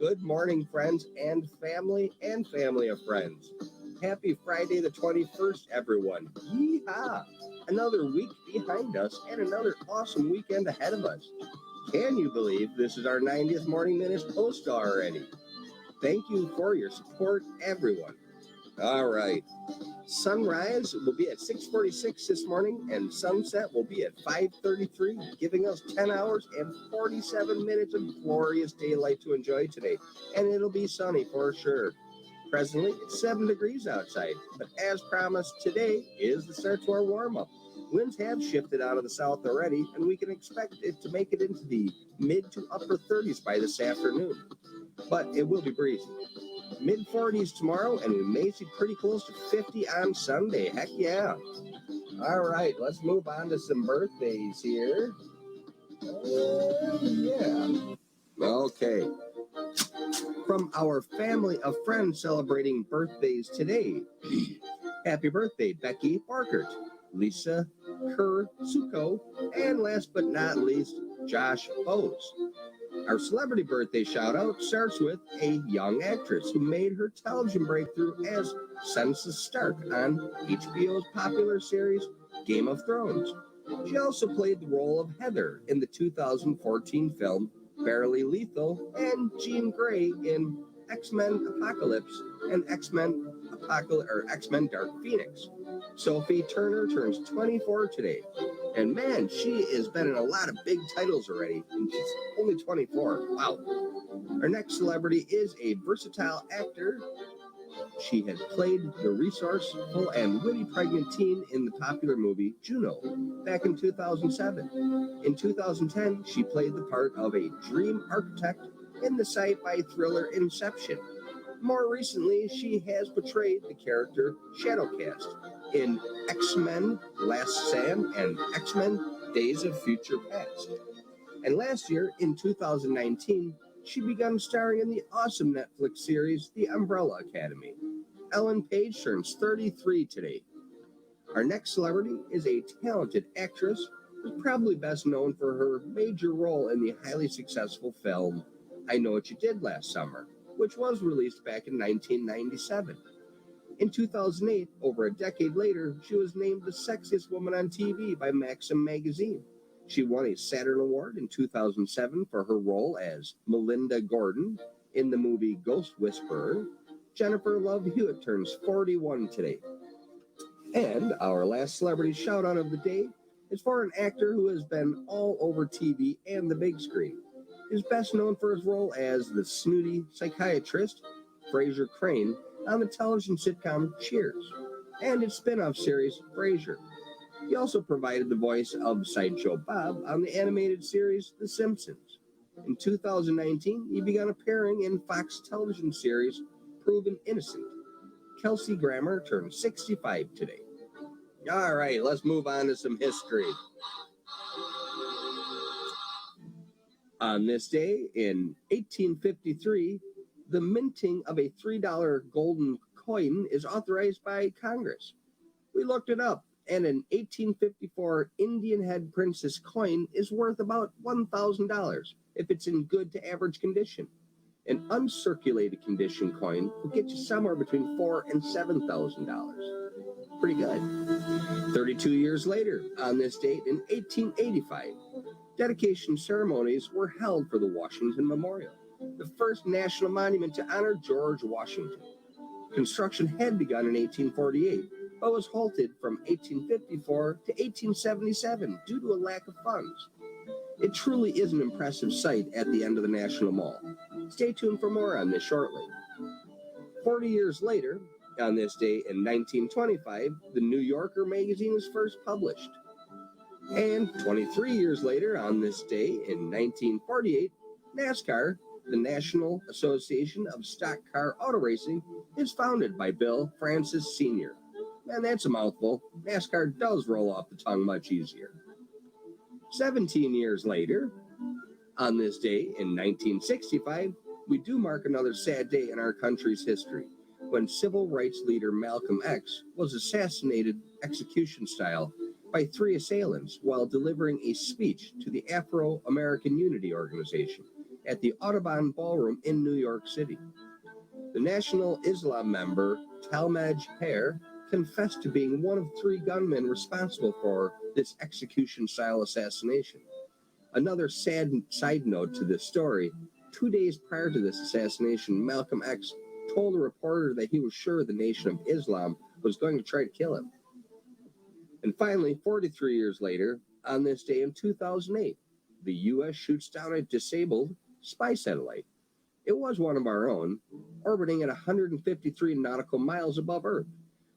Good morning, friends and family of friends. Happy Friday the 21st, everyone. Yeehaw! Another week behind us and another awesome weekend ahead of us. Can you believe this is our 90th Morning Minutes post already? Thank you for your support, everyone. All right. Sunrise will be at 6:46 this morning, and sunset will be at 5:33, giving us 10 hours and 47 minutes of glorious daylight to enjoy today. And it'll be sunny for sure. Presently, it's 7 degrees outside, but as promised, today is the start to our warm-up. Winds have shifted out of the south already, and we can expect it to make it into the mid to upper 30s by this afternoon. But it will be breezy. Mid-40s tomorrow, and we may see pretty close to 50 on Sunday. Heck yeah. All right, let's move on to some birthdays here. Yeah. Okay. From our family of friends celebrating birthdays today, happy birthday, Becky Barkert, Lisa Kerr-Suko, and last but not least, Josh Bose. Our celebrity birthday shout-out starts with a young actress who made her television breakthrough as Sansa Stark on HBO's popular series Game of Thrones. She also played the role of Heather in the 2014 film Barely Lethal and Jean Grey in X-Men Apocalypse and X-Men Dark Phoenix. Sophie Turner turns 24 today. And man, she has been in a lot of big titles already, and she's only 24. Wow. Our next celebrity is a versatile actor. She had played the resourceful and witty pregnant teen in the popular movie Juno back in 2007. In 2010, she played the part of a dream architect in the sci-fi thriller Inception. More recently, she has portrayed the character Shadowcast in X-Men Last Stand and X-Men Days of Future Past. And last year, in 2019, she began starring in the awesome Netflix series The Umbrella Academy. Ellen Page turns 33 today. Our next celebrity is a talented actress who's probably best known for her major role in the highly successful film I Know What You Did Last Summer, which was released back in 1997. In 2008, over a decade later, she was named the sexiest woman on TV by Maxim magazine. She won a Saturn Award in 2007 for her role as Melinda Gordon in the movie Ghost Whisperer. Jennifer Love Hewitt turns 41 today. And our last celebrity shout-out of the day is for an actor who has been all over TV and the big screen. He's best known for his role as the snooty psychiatrist, Frasier Crane, on the television sitcom Cheers, and its spin-off series, Frasier. He also provided the voice of Sideshow Bob on the animated series The Simpsons. In 2019, he began appearing in Fox television series Proven Innocent. Kelsey Grammer turned 65 today. All right, let's move on to some history. On this day in 1853, the minting of a $3 golden coin is authorized by Congress. We looked it up, and an 1854 Indian head princess coin is worth about $1,000 if it's in good to average condition. An uncirculated condition coin will get you somewhere between $4,000 and $7,000. Pretty good. 32 years later, on this date in 1885, dedication ceremonies were held for the Washington Memorial, the first national monument to honor George Washington. Construction had begun in 1848, but was halted from 1854 to 1877 due to a lack of funds. It truly is an impressive sight at the end of the National Mall. Stay tuned for more on this shortly. 40 years later, on this day in 1925, the New Yorker magazine was first published. And 23 years later, on this day in 1948, NASCAR, the National Association of Stock Car Auto Racing, is founded by Bill Francis Sr. And that's a mouthful. NASCAR does roll off the tongue much easier. 17 years later, on this day in 1965, we do mark another sad day in our country's history, when civil rights leader Malcolm X was assassinated execution style by 3 assailants while delivering a speech to the Afro-American Unity Organization at the Audubon Ballroom in New York City. The National Islam member Talmadge Hair confessed to being one of 3 gunmen responsible for this execution-style assassination. Another sad side note to this story, 2 days prior to this assassination, Malcolm X told a reporter that he was sure the Nation of Islam was going to try to kill him. And finally, 43 years later, on this day in 2008, the U.S. shoots down a disabled spy satellite. It was one of our own, orbiting at 153 nautical miles above Earth.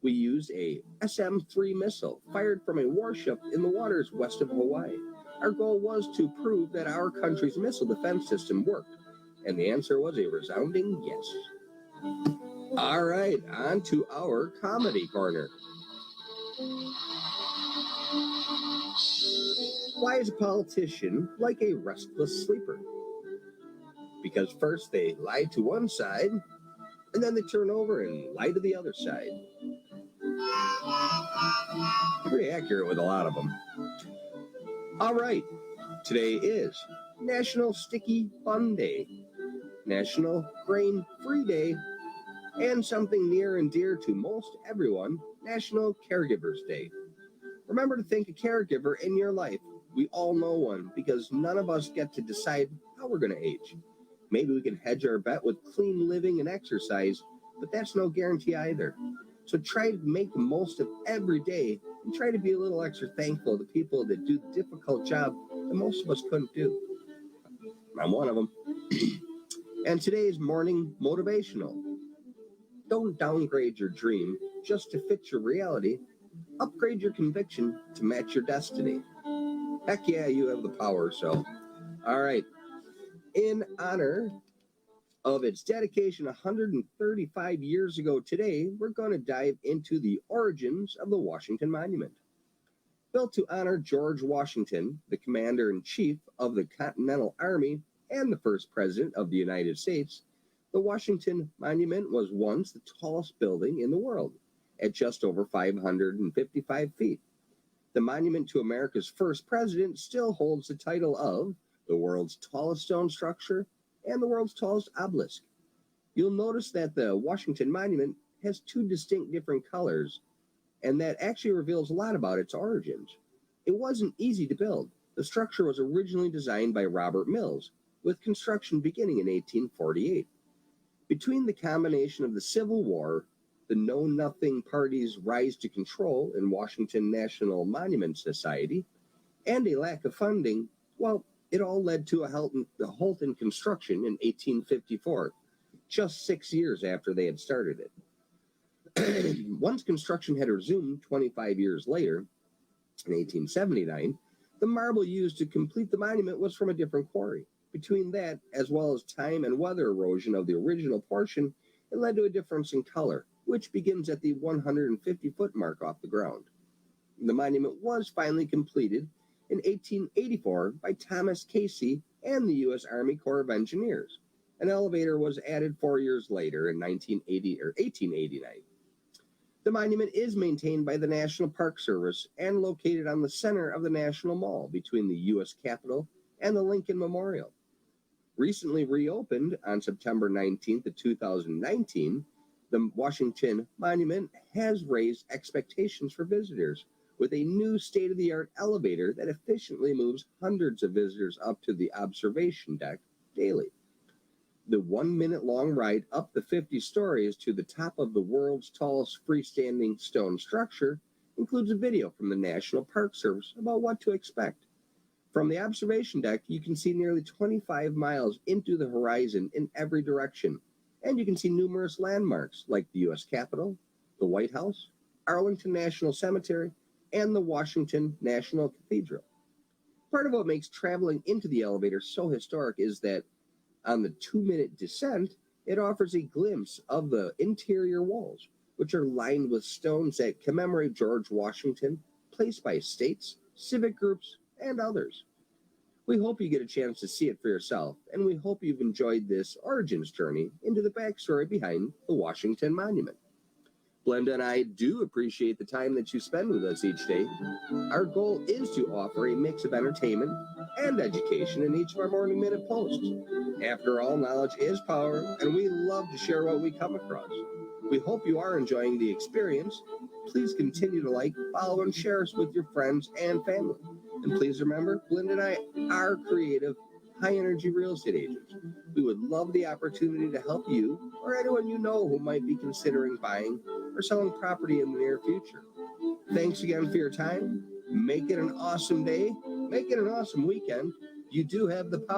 We used a SM-3 missile fired from a warship in the waters west of Hawaii. Our goal was to prove that our country's missile defense system worked, and the answer was a resounding yes. All right, on to our comedy corner. Why is a politician like a restless sleeper? Because first they lie to one side, and then they turn over and lie to the other side. Pretty accurate with a lot of them. All right, today is National Sticky Fun Day, National Grain Free Day, and something near and dear to most everyone, National Caregivers Day. Remember to thank a caregiver in your life. We all know one because none of us get to decide how we're going to age. Maybe we can hedge our bet with clean living and exercise, but that's no guarantee either. So try to make the most of every day and try to be a little extra thankful to people that do the difficult job that most of us couldn't do. I'm one of them. And today's morning motivational. Don't downgrade your dream just to fit your reality. Upgrade your conviction to match your destiny. Heck yeah, you have the power, so. All right. In honor of its dedication 135 years ago today, we're going to dive into the origins of the Washington Monument. Built to honor George Washington, the commander-in-chief of the Continental Army and the first president of the United States, the Washington Monument was once the tallest building in the world, at just over 555 feet. The monument to America's first president still holds the title of the world's tallest stone structure and the world's tallest obelisk. You'll notice that the Washington Monument has 2 distinct different colors, and that actually reveals a lot about its origins. It wasn't easy to build. The structure was originally designed by Robert Mills, with construction beginning in 1848. Between the combination of the Civil War, the Know-Nothing Party's rise to control in Washington National Monument Society, and a lack of funding, well, it all led to a halt in construction in 1854, just 6 years after they had started it. Once construction had resumed 25 years later, in 1879, the marble used to complete the monument was from a different quarry. Between that, as well as time and weather erosion of the original portion, it led to a difference in color, which begins at the 150-foot mark off the ground. The monument was finally completed in 1884 by Thomas Casey and the U.S. Army Corps of Engineers. An elevator was added 4 years later in 1889. The monument is maintained by the National Park Service and located on the center of the National Mall between the U.S. Capitol and the Lincoln Memorial. Recently reopened on September 19th of 2019, the Washington Monument has raised expectations for visitors with a new state-of-the-art elevator that efficiently moves hundreds of visitors up to the observation deck daily. The 1-minute-long ride up the 50 stories to the top of the world's tallest freestanding stone structure includes a video from the National Park Service about what to expect. From the observation deck, you can see nearly 25 miles into the horizon in every direction, and you can see numerous landmarks like the U.S. Capitol, the White House, Arlington National Cemetery, and the Washington National Cathedral. Part of what makes traveling into the elevator so historic is that on the 2-minute descent, it offers a glimpse of the interior walls, which are lined with stones that commemorate George Washington, placed by states, civic groups, and others. We hope you get a chance to see it for yourself, and we hope you've enjoyed this origins journey into the backstory behind the Washington Monument. Glenda and I do appreciate the time that you spend with us each day. Our goal is to offer a mix of entertainment and education in each of our Morning Minute posts. After all, knowledge is power, and we love to share what we come across. We hope you are enjoying the experience. Please continue to like, follow, and share us with your friends and family. And please remember, Glenda and I are creative, high-energy real estate agents. We would love the opportunity to help you or anyone you know who might be considering buying or selling property in the near future. Thanks again for your time. Make it an awesome day. Make it an awesome weekend. You do have the power.